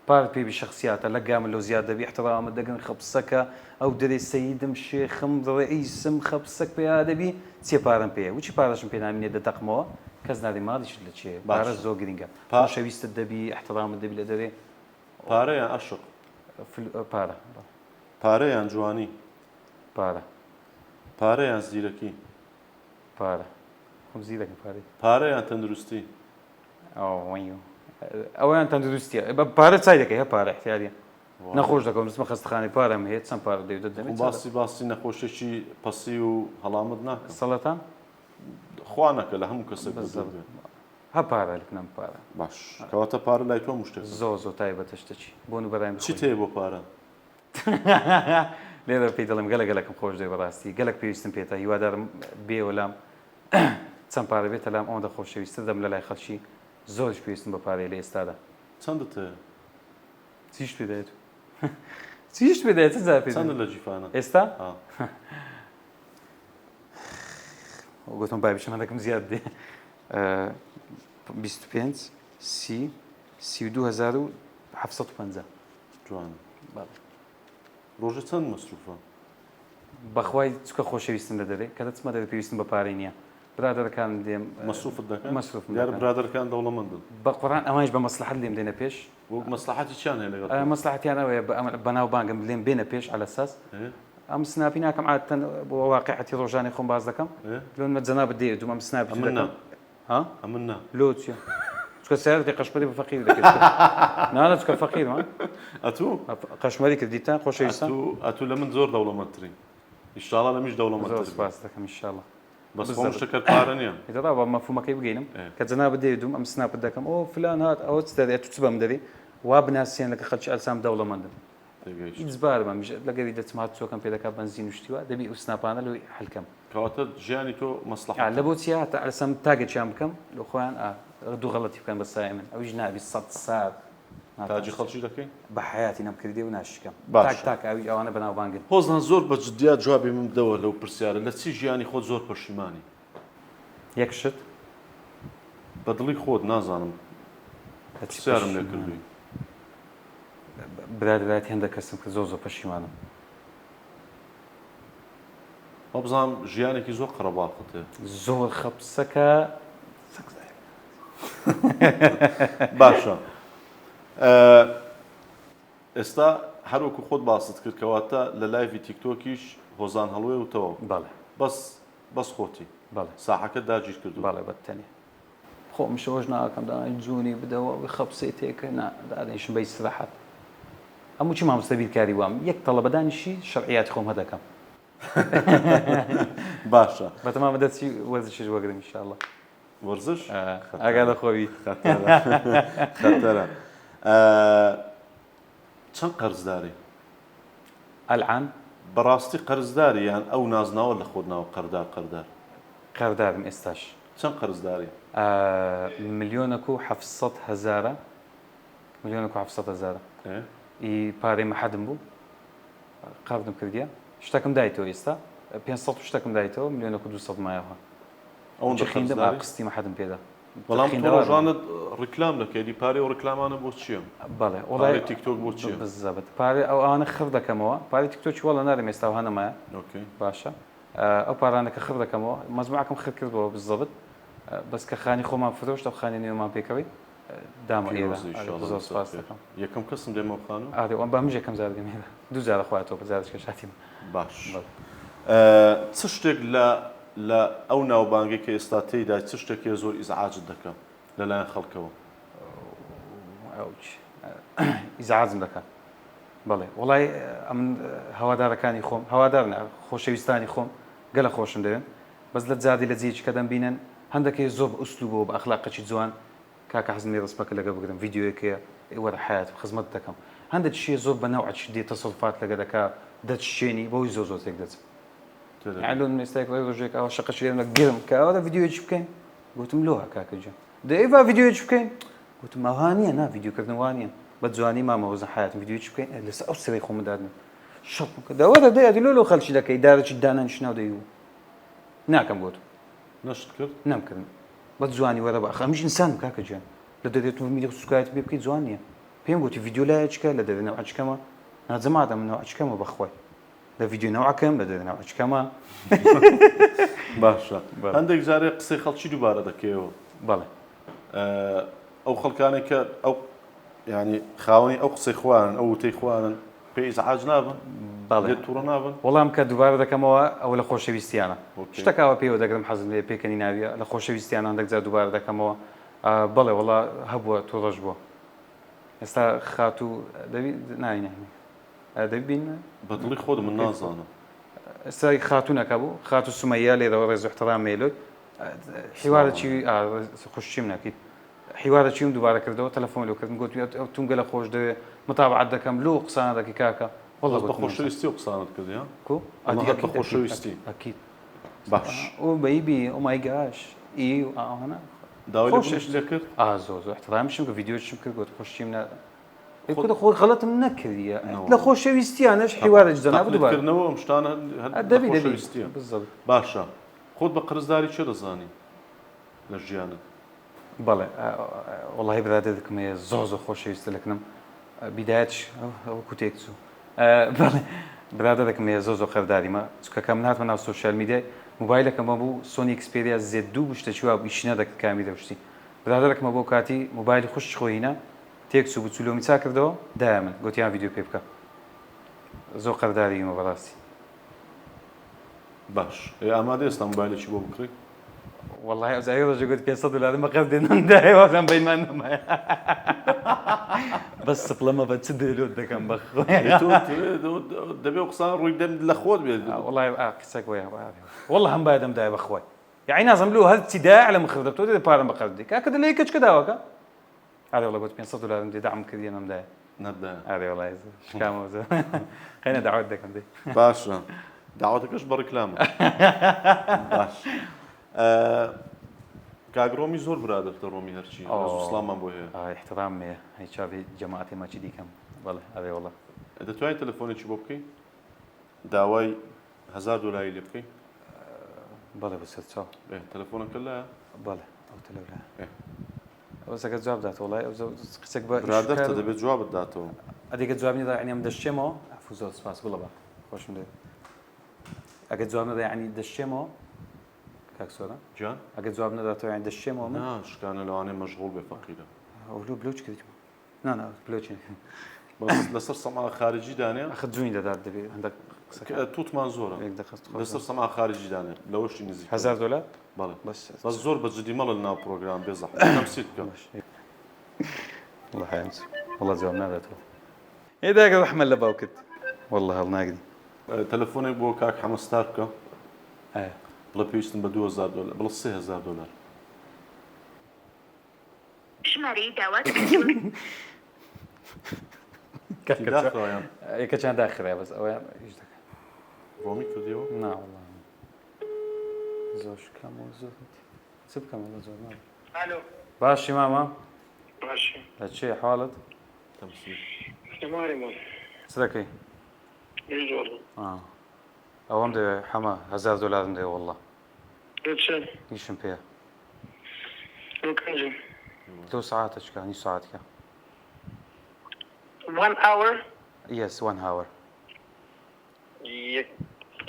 پارت پێوی شخصیاتە لە گامە لەو زیاد دەبی احترامە دەگەن خەپسەکە ئەو دەرێ سەیدم شێخم دەڵێ ئیسم خەپسەک پێ دەبی چێ پارەم پێ وچی پارەشم پێ نامێنێ دەتەقمەوە کەس نادی ماڵیشت لە چێ پارە زۆر گرینگە خۆشەویستت دەبی احترامت دەبی لە دەرێ پارەیان عەشق پارە پارەیان جوانی پارە پارەیان زیرەکی پارە خۆم زیرەکە پارەی پارەیان تەندروستی ئەویان تەندروستیە بە پارە چای دەکەی هە پارە احتیاریە نەخۆش دەکەم دەستمە خەستەخانەی پارەم هەیە چەند پارە دەوێت دەمێت باسی نەخۆشێکی پەسی و هەڵامت ناکەم سەڵەتان خوا نەکە لە هەموو کەسێک هە پارە لەکنم پارە باش کەواتە پارە لای تۆ مشتێک زۆ تایبەتە شتێکی بۆ و بەرایم چی تێ بۆ پارە لێرە پێی دەڵێم گەلەگەلەکەم خۆش دێ بەڕاستی گەلک پێویستم پێێتە هیوادارم بێوە لام چەند پارە بێتە لام ئەوەندە خۆشەویستە دەم لە لای خەڵکی زۆرش پێویستم بە پارەی لە ئێستادا چەندت هەیە چیش پێدایێت چیش پێدایێت چەندە لە جیفانە ئێستا گوتم بای بچمە دەکەم زیاد دێ 25 30 32,750 جوان ڕۆژە چەند مەسروفە بەخوای چکە خۆشەویستم لە دەرێ کە دەچمە دەبێت پێویستم بە پارەی نییە برادەرەکان دێم مەسروفت دەکەن مەسروف دیار برادەرەکان دەوڵەمەندن بە قوڕان ئەمانش بە مەسلحەت لێم دێنە پێش بۆ مەسلحەتی چیان هەیە لەگەڵ مەسلحەتیان ئەوەیە بەناو بانگم لێم بێنە پێش على ئەساس ئەم سناپی ناکەم عادەتەن بۆ واقعەتی ڕۆژانی خۆم باز دەکەم لۆنمە جەنابەت دێ دووەم سناپی دەکەم ها ئەمن نا لۆ چیە چکە سیارەتی قەشمەری بە فەقیر دەکەیت نانە چکە فەقیرمە ئەتوو قەشمەری کردیتان خۆشەویستان ئەتوو لە من زۆر دەوڵەمەندترین ئینشاڵڵا لە میش دەوڵەمەندتر سپاس دەکەم ئینشاڵڵا بەس خۆم شتەکەت پارە نییە ئێدەڕا بە مەفهومەکەی بگەینم کە جەنابەت دێ دووم ئەم سناپت دەکەم ئەو فلان هات ئەوە چ دەدێت تو چ بەم دەری وا بناسیێن لەکە خەڵکی ئەلسام دەوڵەمەندن ئیجبارمە لەگەری دەچمات چۆکەم پێ دەکات بەنزین وشتیوە دەبی ئەو سناپانە لەوەی حەلکەم کەواتە ژیانی تۆ مەسلحە لە بۆ چیە هاتە ئەلسام تاگەچیان بکەم لە خۆیان دوو غەڵەتی بکەن بە سای من ئەویش نابی 100 ساعت تاجی خەڵکی دەکەی بە حیاتی نەمکردی و ناشکەم تاک ئەوی ئەوانە بەناوبانگن هۆزان زۆر بە جددیات جوابی من بدەوە لەو پرسیارە لە چی ژیانی خۆت زۆر پەشیمانی یەک شت بە دڵی خۆت نازانم پرسیارم لێ کردووی برادراتی هەندە کەسم کە زۆر پەشیمانم بزانم ژیانێکی زۆر قەرەباڵقتێ زۆر خەپسەکە باشە ئێستا هەروەکو خۆت باست کرد کەواتە لە لایڤی تیکتۆکیش هۆزان هەڵوێ وتەوە بەڵێ بەس خۆتی بەڵێ ساحەکە داگیر کردو بەڵێ بەتەنێ خۆ مشەوەش ناکەم داڵێن جوونی بدەوە خەپسێ تێکە دادێشم بە ئیستراحەت هەموو چی مامۆستا بیرکاری وام یەک تەڵەبەدانیشی شەرعیاتی خۆم هەدەکەم باشە بەتەمامە دەچی وەرزشش وەگرم ئینشاءالله وەرزش ئاگادە خۆوی خەتەرە چەند قەرزداری ئەلعان بەڕاستی قەرزداری یان ئەو نازناوە لە خۆت ناوە قەردار قەردارم ئێستاش چەند قەرزداری ملیۆنەك و 700,000 ملیۆنەك و 700,000 ئی پارەی مەحەدم بوو قەردم کردیە شتەکەم دایتەوە ئێستا 500 شتەکەم دایتەوە ملیۆنەك و 200 مایەوە ئەوەندە خیندم قەرزداری قستی مەحەدم پێدا بەڵام تۆ ڕۆژانت ڕیکلام دەکەی پارەی ئەو ڕیکلامانە بۆ چییە؟ بەڵێ وڵای تیکتۆک بۆ چییە؟ بزەبێت پارەی ئەوانە خڕ دەکەمەوە پارەی تیکتۆکی وەڵە نارم ئێستا هەنەمایە باشە ئەو پارانەکە خڕ دەکەمەوە مەزموعەکەم خڕ کردەوە بزەبێت بەس کە خانی خۆمان فرۆشت ئەو خانی نوێمان پێکەوەی دامە ئێرە زۆر سپاس دەکەم یەکەم کەسم دێمە خانم ئادێ ئەم بەمژ یەکەم زار دێمێرە دوو جارە خواتەوە بەزارشکە شاتیم باش چ شتێک لە ئەو ناوبانگی کە ئێستا تێیدا چ شتێکی زۆر ئیزعاجت دەکە لەلایەن خەڵکەوە ئیزعاجم دەکات بەڵێ وڵای ئەم هەوادارەکانی خۆم هەوادار خۆشەویستانی خۆم گەلە خۆشم دەوێن بەس لە جادی لە جێیچ کە دەمبینن هەندێکی زۆر بە ئوسلوبەوە بە ئەخلاقەکی جوان کاکە حەزمی ڕسپەکە لەگە بگرم ڤیدیۆیەکەیە وەرە حیات خزمەت دەکەم هەندێک شیە زۆر بە نەوعی دێ تەسەڵفات لەگە دەکا دەچشێنی بۆی زۆر زۆرێک دەچم عەلون مێستایەک ڕۆژێک ئەوە شەقەش لێنە گرم کە ئەوە ڤیدیۆیەکی بکەین گوتم لۆها کاکەجا دەیڤ ڤیدیۆیەکی بکەین گوتم ئەوانیە نا ڤیدیۆکردن وانیە بە جوانی مامەوەزە حیاتم ڤیدیۆیەکی بکەین لەسەر ئەو سەرەی خۆم دادن شەڵ دەوەرە دەی ئەدی لۆ خەڵکی دەکەی دارەکی دانانیش ناو دەیو ناکەم گوت نەشت کرد نەمکردم بە جوانی وەرە بە ئەمیش ئینسانم کاکەجان لە دەرێت میدە سوکایەت پێ بکەیت جوان نییە پێم گوتی ڤیدیۆ لایەکە لە دەرێنەوە ئەچکەمە ناجەمادەم نەوە ئەچکەمە بەخۆی لە ڤیدیۆ نەوەکەم لە دەرێنەوە ئەچکەمە باشە هەندێک جارێ قسەی خەڵکی دووبارە دەکەیەوە بەڵێ ئەو خەڵکانێک کە ئەو ینی خاوەنی ئەو قسەی خوارن ئەو وتەی خوارن پێی ئیزعاج نابن بەڵێ تووڕە نابن وەڵام کە دووبارە دەکەمەوە ئەو لە خۆشەویستیانە شتەکەوە پێوە دەگرم حەزم لێ پێکەنی ناویە لە خۆشەویستیانە هەندێک جار دووبارە دەکەمەوە بەڵێ وەڵا هەبووە تووڕەش بووە ئێستا خات و دەبی ناینێ دەبین بەدڵی خۆت من نازانم ئێستا خاتوونەکە بوو خات و سومەیە لێرەوە ڕێز و احترام مێلۆی حیوارەکی خوشتیم نەکەیت حیوارەچیم دووبارە کردەوە تەلەفۆن لێ کردم گوت ئەو تونگە لە خۆش دەوێ متابعەت دەکەم لۆ قسانە دەکەی کاکە وەڵا بە خۆشەویستی و قسانت کردی کو بە خۆشەویستی ئەکید باش ئەو بەیبی ئۆ مای گاش ئی ئەوانە داوای لێ کرد زۆر زۆر احترامشم کە ڤیدیۆشم کرد گوت خۆشتیم خۆی غەڵەتم نەکردیە لە خۆشەویستیانش حیوارەج دەنا دووبارەکردنەوە ئەم شتانە خۆشەویستیە باشە خۆت بە قرزداری چێ دەزانی لە ژیانت بەڵێ وڵی برادە دەکەمەیە زۆر زۆر خۆشەویستە لەکنم بیدایەتش ئەو کوتێک چوو بەڵێ برادە دەکەمەیە زۆر زۆر خەرداریمە چکەکە من هاتمە ناو سۆشیال میدیای موبایلەکەمە بوو سۆنی ئەکسپێریا Z2 شتێکی وا ئیشنە دەکرد کامی دەشتی برادەرەکەمە بۆ کاتی موبایلی خوشت خۆینە تێک چوو بچولۆمی چا کردەوە دایە من گوتیان ڤیدیۆ پێ بکە زۆر قەرداریمە بەڕاستی باش ئامادە ئێستا موبایلێکی بۆ بکڕی والله ئەوزایی ڕۆژە گوت 500 دلار مەقەس دێنەمدایەوەزان بینمان نەمایە بەس سپڵەمە بە چ دەلۆت دەکەم بەخۆی دەبێ قسان ڕووی دەم لە خۆت بێت وڵای قسەک وەیە وەڵە هەم باید دەمدایە بەخۆی یعنی نازم لۆ هەرچی دایە لە مخردە تۆ دێ پارەم بەقەردی کاکە دەلێ کەچکە داوەکە ئارێ وڵە گوت 500 دلارم دێ داعم کردی نەمدایە نەدایە ئارێ وڵای شکامەوە خەینە داوات دەکەم دێ باشە داواتەکەش بە ڕیکلامە باش کاگڕۆمی زۆر برادرتە ڕۆمی هەرچی سڵامان بۆ هەیە احترام مێ هیچ چاوی جەماعەتی ماچی دیکەم بەڵێ ئەوێ وڵە دەتوانیت تەلەفۆنێکی بۆ بکەیت داوای 1000 دلاری لێ بکەیت بەڵێ بەسەر چاو تەلەفۆنەکە لایە بەڵێ ئەو تەلەفۆن ئەوسەکە جواب دات وڵای ئەو قسەک بە برادرتە دەبێت جوابت داتەوە ئەدێکە جواب نیدا عنیم دەشتێمەوە ئەفو زۆر سپاس بڵە بە خۆشم دێ ئەگە جواب نەدا یعنی دەشتێمەوە کاک سۆران جان ئەگە جواب نەداتەوە یعنی دەشتێمەوە من نا شکانە لەوانەیە مەشغوڵ بێ فەقیرە ئەولو بلوچ کردیمە نا بلوچین بەس لەسەر سەما خارجی دانێ ئەخ جوین دەدات دەبێت هەندێک تووتمان زۆرە لەسەر سەما خارجی دانێ لەوەشی نزیک $1000 بەڵێ بەس بەس زۆر بە جدی مەڵە ناو پرۆگرام بێ زەحمەت تەمسیل بکەم والله حيمس والله جواب ناداتەوە ئێداگە ڕەحمەت لە باوکت والله هەڵ ناگری تەلەفۆنێک بۆ کاک حەمەستار بکە ئایا بڵێ پێویستم بە $2000 بڵێ $3000 ژمارەی داوات داخڕایان یەکەچیان داخرای بەس ئەویان هیچ دەکەن ڕۆمی کردیەوە نا والله زۆر شکام و زۆر چ بکەم والله زۆر ناوە الو باشی ماما ماشي لە چێ حاڵت تەمسیل ماري مو چ دەکەی يجوز ئەوەم دەوێ حەمە $1000 دەوێ والله ليتشن هیچم پێە ممكن دو ساعاتە چکە نی ساعتکە 1 hour yes 1 hour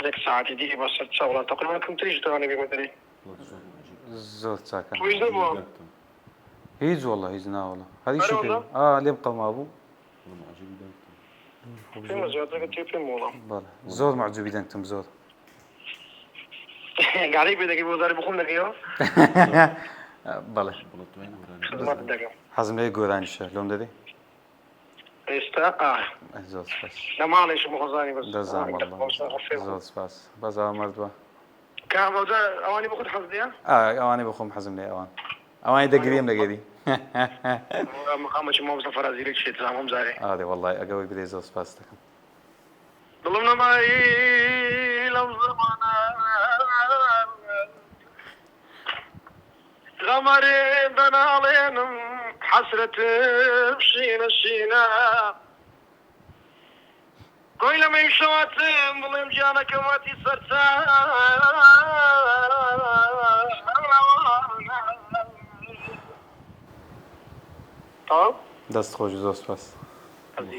ذاك ساعة دي بس تصور تقريبا كم تريج تاني بمدري زۆر چاکە ويش دبوا هیچ والله هیچ نا والله هذه أنا شو والله؟ اه لێ بقە مابوو في مزود ذاك تيبي مولا بەڵێ زۆر معجوبی دەنگتم زۆر قاعد بدك يبغى ضارب بخون لك اياه بەڵێ خدمات الدقة حەزم لێ گۆرانیشە لۆم دەدەی استا زۆر سپاس لا معلش مخزاني بس دەزان والله زۆر سپاس بەس ئەوە مردووە كان موضوع اواني باخذ حظي ئەوانەی بخۆم حەزم لێ ئەوانی دەگریم لەگەری مقامك ما وصل فرازي لك شيء تزعمهم زاري ئادێ والله ئەگەوەی بدەی زۆر سپاس دەکەم ظلمنا معي لو زمانا غمري بنا علينا حسرة بشينا شينا قوي لما يمشوات ظلم جانا كواتي سرتا طب دەست خۆشی زۆر سپاس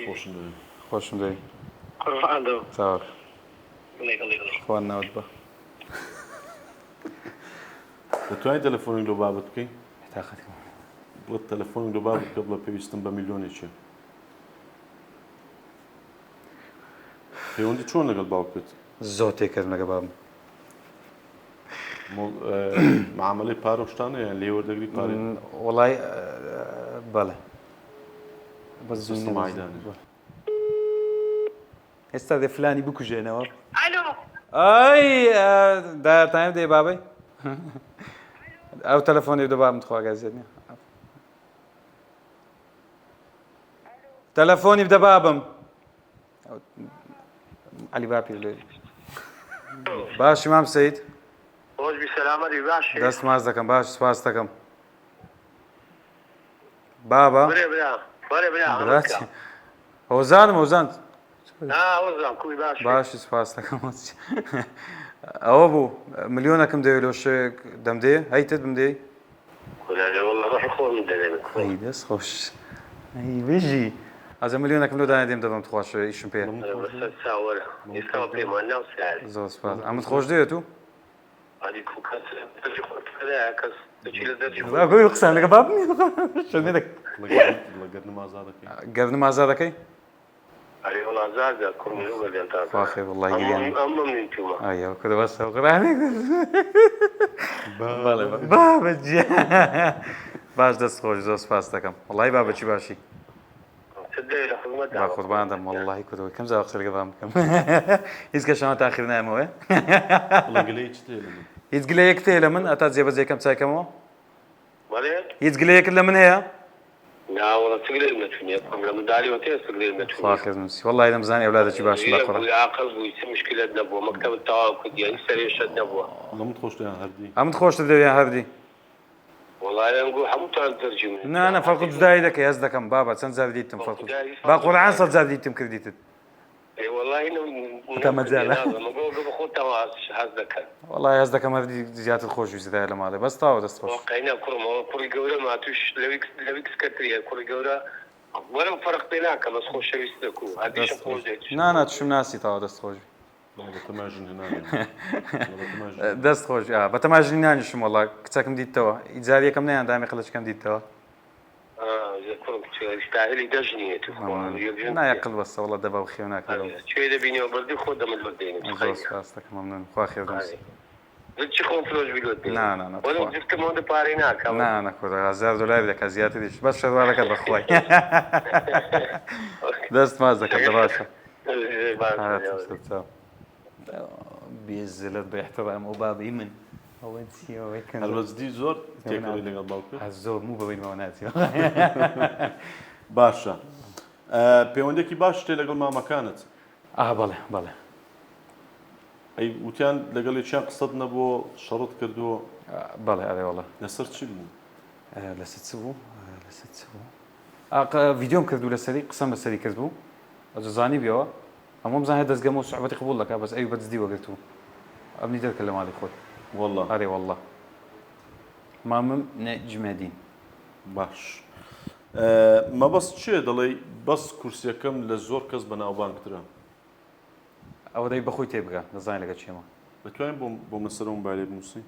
خۆشم دەوێت خۆشم دەوی قرآن دو چاوەک الله يخليك خوان ناوت بە دەتوانیت تەلەفۆنێک لەو بابەت بکەین تااقەتم بڵێت تەلەفۆنێک لەو بابەت بکە بڵێ پێویستم بە میلیۆنێکی پەیوەندی چۆن لەگەڵ باوکت زۆر تێکردم لەگە بابم معاملەی پارە و شتانە یان لێ وەردەگری پارێ وڵای بەڵێ بەس زوو سەماعیدانە. ئێستا دێ فلانی بکوژێنەوە الو ئای دایتایم دێ بابەی ئەو تەلەفۆنی دە بابم خواگازێت نیە تەلەفۆنی بدە بابم علی باپی لێ باشی مام سەید روز بسلامة باشي دەست ماز دەکەم باش سپاس دەکەم بابا بري بلا بري بلا براتی هۆزانم هۆزان وزن كوي باشي باشی سپاس دەکەم ئەوە بوو ملیۆنەکەم دەوێت لۆ شێک دەمدێ هەیتت بمدێ لا والله روح خور من دلالك ئەی دەست خۆش ئەی بێژی ئەزە ملیۆنەکەم لۆ دانە دێم دەبم تخواش ئیشم پێ بس تساور يساوي في مالنا وسعر زۆر سپاس ئەمت خۆش دێت و هذه كوكاس تجي خور كذا كاس تجي لذاتي گوی قسان لەگە باب شەرمێ لەگەرنم ئازا دەکەین گەرنم ئازا دەکەی علي والله زاد كل من هو اللي انت خواخێ وڵی گیریان اما من انتم ئایە کە بەسە قڕانی بابەجی باش دەست خۆش زۆر سپاس دەکەم وڵی بابەچی باشی صدق يا خدمة با قوربان دەم وڵی کردەوەی کەم زاوە قسە لەگە بام بکەم هیچ کەشەوە تاخیر نایمەوە لەگەلەی چ تێ لە من هیچ گلەیەک تێ لە من ئەتا جێبەجێکەم چایکەمەوە مالك هیچ گلەیەکت لە من هەیە لا والله تقليل المدفونية قبل من داري وتيس تقليل المدفونية خواخێ نووسی وڵی دەمزانی ئەولادێکی باشی لە قڕە عاقل ويسي مشكلة نبوة مكتب التواكد يعني سريشة نبوة لەمت خۆشتیان هەردی ئەمت خۆشتە دەوێن هەردی والله انا نقول حموت على الترجمة نانە فەرق جودایی دەکەی هەز دەکەم بابە چەند جار دیتم فەرق با قورعان سەد جار دیتم کردیتت اي والله أنت مجال. نقول قبل خود هذاك وڵی هەز دەکەم هەردی زیاتر خۆشویستدای لە ماڵێ بەس تاوە دەست خۆش واقعنا كل جورة ما توش لويكس كتريا كل جورة ولا فرق بينك بس خوش شويستكو هذه دەست شو خۆش نانا توشم ناسی تاوە دەست خۆش بە تەماژن هێنانێ دەست خۆش بە تەماژنی نانیشم وڵا کچەکەم دیتەوە ئیجاریەکەم نیان دامی قەڵەچەکەم دیتەوە اشتاهلی دەژنیێت نایەقل بەسە وڵە دەبا و خێو ناکەەوە کوێ دەبینەوە بەردی خۆ دەمت بەدەین ڕاستەکە مەمنون خوا خێر چی خۆم فرۆژ بیلۆت نا جفتمەوە پارەی ناکەم نەکۆدا $1000 دەکە زیاتر دیش بەس شەروارەکە بەخوای دەست ماز دەکەم باشە بێزلت بە احترام و بابی من ئەوە چیەوەیکەن هەلوەزدی زۆر تێکەڵی لەگەڵ باوکە زۆر موو بەوەینەوە ناچێت باشە پەیوەندێکی باش شتێ لەگەڵ مامەکانت بەڵێ بەڵێ ئەی وتیان لەگەڵ یەکیان قسەت نەبووە شەڕت کردووە بەڵێ ئەرێوەڵە لەسەر چی بوو لەسەر چ بوو لەسەر چ بوو ڤیددیۆم کردو لەسەری قسەم لەسەری کرد بوو ئەجزانی بێەوە ئەمەم زانێ دەستگەمە و سوحبەتی قبول دەکات بەس ئەوی بەدزدی وەگرتو ئەمنی دەرکە لە ماڵی خۆت والله ئەرێ وەڵڵە مامم نەجمەدین باش مەبەست چێ دەڵێ بەس کورسیەکەم لە زۆر کەس بەناوبانگترە ئەوە دەی بەخۆی تێبگە دەزانانی لەگە چێمە دەتوانین بۆ مەسەر مۆبایلێ بنووسی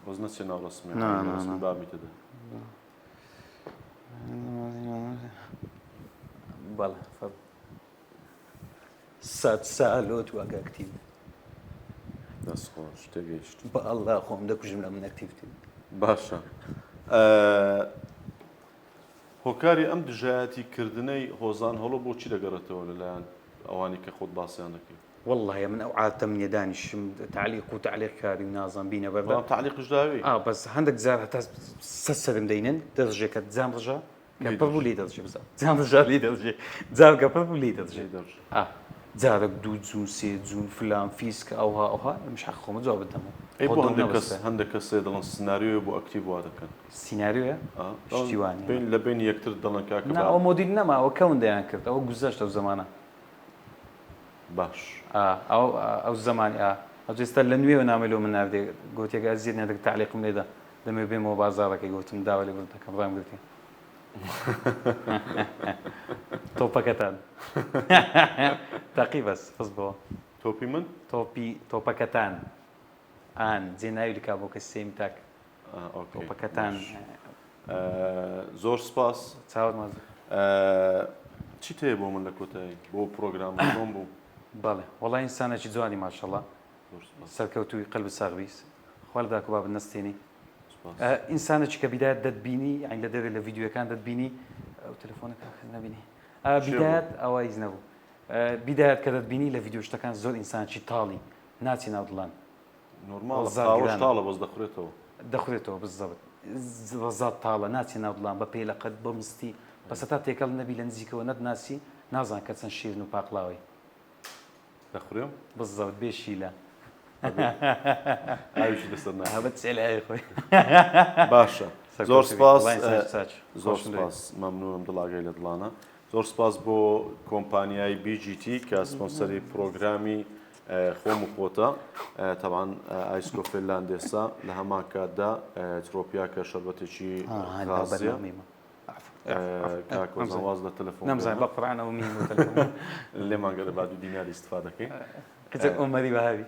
بەس نەچێ ناو ڕسمی بامیتەدا بەڵێ سەد سالۆت واگە ئەکتیڤ دەست خۆش تێگەیشت بە ئەڵڵا خۆم دەکوژم لە من ئەکتیڤتی باشە هۆکاری ئەم دژایەتیکردنەی هۆزان هەڵۆ بۆچی دەگەڕێتەوە لەلایەن ئەوانی کە خۆت باسییان دەکەیت والله من ئەو عاتەم نیە دانیشم تعلیق و تعلیق کاری و نازان بینە بەردە تعلیقش داوی بەس هەندێک جار هەتا سەرم دەینن دەژێکە جام ڕژە پڕ بوو لی دەژێ بزە جام ڕژە لی دەژێ جارگە پڕ بوو لی دەژێ جارێک دوو جوون سێ جوون فلان فیسکە ئەوها مش حق خۆمە جواب بدەمەوە ئەی بۆ هەندێک کەسێ دەڵن سناریۆ بۆ ئەکتیڤ وا دەکەن سیناریۆە شتیوانی لە بین یەکتر دەڵن کاکە ئەو مۆدیل نەما ئەوە کەون دەیان کرد ئەوە گوزەشت ئەو زمانە باش ئەو زمانی ئەو ئێستا لە نوێوە نامەلۆ من ناردێ گوتێکە ئەزیێت نێدەک تعلیقم لێدا دەمێ بێمەوە بازاڕەکەی گوتم داوا لێ بردەکەم ڕام گرتی تۆپەکەتان تاقی بەس فز بەوە تۆپی من تۆپەکەتان ئان جێ ناوی لکا بۆ کە سێم تاک تۆپەکەتان زۆر سپاس چاوت ماز چی تەیە بۆ من لە کۆتایی بۆ پرۆگرام نۆم بوو بەڵێ وەڵای ئینسانێکی جوانی ماشەڵڵا سەرکەوتوی قەلب ساغبیس خوال داکو با بنەستێنی ئینسانێکی کە بیدایەت دەتبینی ئەین لە دەوێت لە ڤیددیوەکان دەتبینی ئەو تەلەفۆنەکە نەبینی بیدایەت ئەوە هیچ نەبوو بیدایەت کە دەتبینی لە ڤیددیۆ شتەکان زۆر ئینسانکی تاڵی ناچی ناو دڵان نۆرماڵ تاڵە بەس دەخورێتەوە دەخورێتەوە بزەبت ڕزات تاڵە ناچی ناو دڵان بە پێلەقەت بە مستی بەس تا تێکەڵ نەبی لە نزیکەوە نەتناسی نازان کە چەند شیرن و پاقلاوی دەخورێم بزەوت بێشیلە ئاویشی لەسەر هەبەت چێلای خۆی باشە زۆر سپاس زۆر سپاس مەمنونم دڵاگەی لە دڵانە زۆر سپاس بۆ کۆمپانیای BGT کە سپۆنسەری پرۆگرامی خۆم و خۆتە تەبعاً ئایسکۆ فێنلاندێسا لە هەمان کاتدا ترۆپیاکە شەربەتێکی غازیە کاکۆزەواز لە تەلەفۆن نەمزانین بە قڕانەوە مین لێمانگە لە بعد و دیناری استفادە دەکەین کچێک ئۆمەری بەهاوی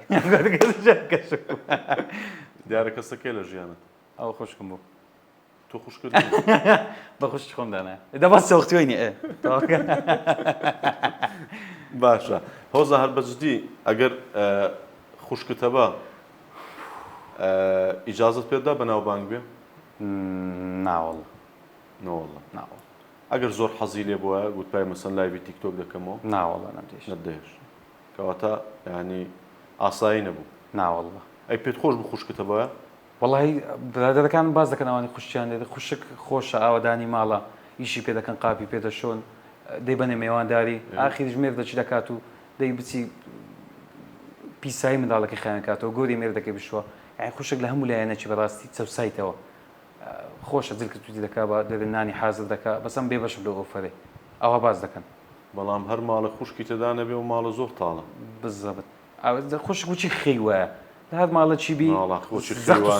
دیارە کەسەکەی لە ژیانت ئەو خوشکم بوو تۆ خوش کرد بە خوشت خۆم دانا دەباس سەوختوێنی باشە هۆزە هەر بەجددی ئەگەر خوشکتە بە ئیجازت پێدا بەناوبانگ بێ ناوەڵ نۆڵە ناوەڵ ئەگەر زۆر حەزی لێ بووە گوتپای مەسەن لایڤی تیکتۆک دەکەمەوە ناوەڵە نەدێش نەدێش کەواتە ینی ئاسایی نەبوو ناوەڵە ئەی پێت خۆش بوو خوشکتە بە وەڵی برادەرەکان باز دەکەن ئەوانی خوشتیان لێ خوشک خۆشە ئاوادانی ماڵە ئیشی پێ دەکەن قاپی پێدەشۆن دەی بەنێ میێوانداری ئاخیر ژمێر دەچی دەکات و دەی بچی پیسایی منداڵەکەی خیان کاتەوە گۆری مێر دەکەی بشوە ئەی خوشک لە هەموو لایەنەکی بەڕاستی چەسایتەوە خۆشە جلکردوتی دەکا بە دەبێت نانی حازر دەکا بەسەم بێ بەشم لە ئۆفەرێ ئەوە باز دەکەن بەڵام هەر ماڵە خوشکی تێدا نەبێ و ماڵە زۆر تاڵە بزەبت خوشک بچی خەی وایە هەر ماڵە چی بی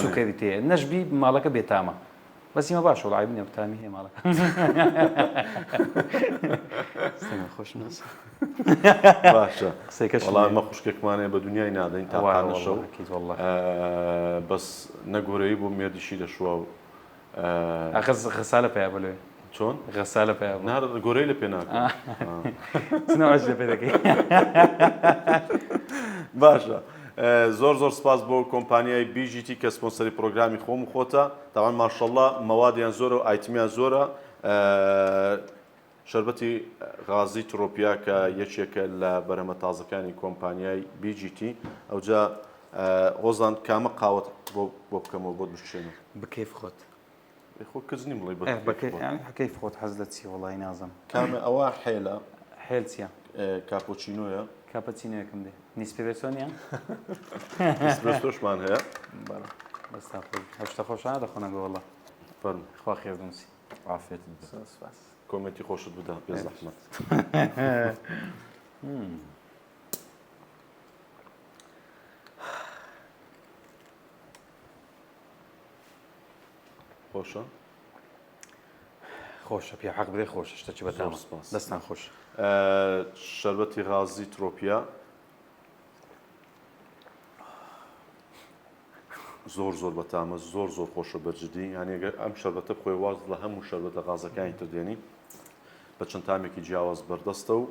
سوکەری تێ نەشبی ماڵەکە بێتامە بەسیمە باش وڵای بنێ تامی هەیە ماڵە خۆش ناس باشە قسەیکەش وەڵام مە خوشکێکمانەیە بە دنیای نادەین تاقانە شەو بەس نەگۆرەی بۆ مێردیشی دەشوە و غەسالە پێیا بەلێ چۆن غەسالە پێیا گۆرەی لە پێ ناکەم چنەوەش لە پێ دەکەی باشە زۆر سپاس بۆ کۆمپانیای بیژیتی کە سپۆنسەری پرۆگرامی خۆم و خۆتە تاوان ماشەڵڵا مەوادیان زۆرە و ئایتمیان زۆرە شەربەتی غازی ترۆپیا کە یەکێکە لە بەرهەمە تازەکانی کۆمپانیای بیژیتی ئەوجا هۆزان کامە قاوەت بۆ بکەمەوە بۆ بشێنم بکەیف خۆت خۆ کەزنی بڵێ بەکەیف خۆت حەز لە چی وەڵی نازم کامە ئەوە حێلە حێل چییە کاپۆچینۆیە کاپەچینۆیەکەم دێ نیسپێرسۆنیە ئێسپرێسۆشمان هەیە بەستا خۆش هەشتا خۆشانە دەخۆنەگە وەڵە فەرم خوا خێردنسی عافێت کۆمەتی خۆشت بدا بێ زەحمەت خۆشە خۆشە پێ حەق بدەی خۆش شتە چ بەتامە دەستان خۆش شەربەتی غازی ترۆپیا زۆر بەتامە زۆر خۆشە بەرجدی یعنی ئەم شەربەتە بخۆی واز لە هەموو شەربەتە غازەکانی تر دێنی بە چەند تامێکی جیاواز بەردەستە و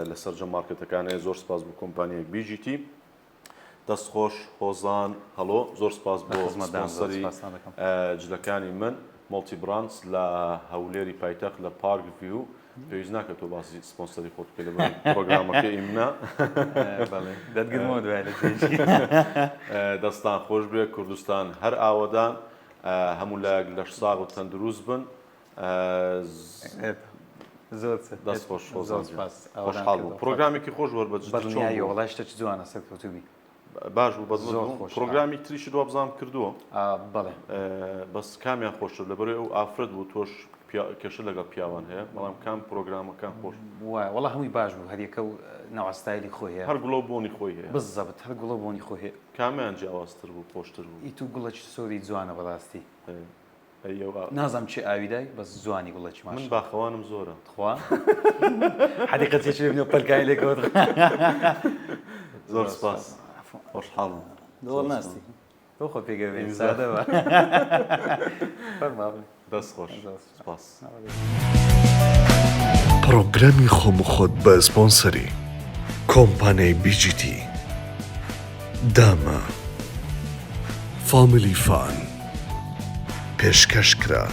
لەسەر جە مارکێتەکانەیە زۆر سپاس بۆ کۆمپانیای بیژیتی دەستخۆش هۆزان هەڵۆ زۆر سپاس بۆ سپۆنسەری جلەکانی من مۆڵتی برانس لە هەولێری پایتەخت لە پارک ڤیو پێویست ناکە تۆ باسی سپۆنسەری خۆت بکەی لە پرۆگرامەکە ئیمنا دەتگرمەوە دوای دەستان خۆش بێ کوردستان هەر ئاوەدان هەموو لایەک لەش ساغ و تەندروست بن زۆر دەست خۆش خۆشحاڵ بوو پرۆگرامێکی خۆش وەربەجدی وەڵای شتێکی جوانە سەرکەوتوبی باش بوو بەزۆر پرۆگرامی تریشی دو بزانام کردووە بەڵێ بەس کامیان خۆشتر لەبەرەوەی ئەو ئافرەت بوو تۆش کێشە لەگەڵ پیاوان هەیە بەڵام کام پرۆگرامەکان خۆش وایە وەڵا هەمووی باش بوو هەریەکە و ناوەستایلی خۆی هەیە هەر گوڵە بۆنی خۆی هەیە بزەبت هەر گوڵە بۆنی خۆی هەیە کامیان جیاوازتر بوو خۆشتر بوو ئیت و گوڵەکی سۆری جوانە بەڕاستی ئەیەوە نازام چی ئاویدای بەس جوانی گوڵەکی من باخەوانم زۆرە خوا حەدیقەتێکی بێنێ پەلکای لێکەوت زۆر سپاس خۆشحاڵم دۆڵ ناستی تۆ خۆ پێگەوێن سادەوە دەست خۆش سپاس پرۆگرامی خۆم و خۆت بە سپۆنسەری کۆمپانیای بیژیتی دامە فامیلی فان پێشکەشکرا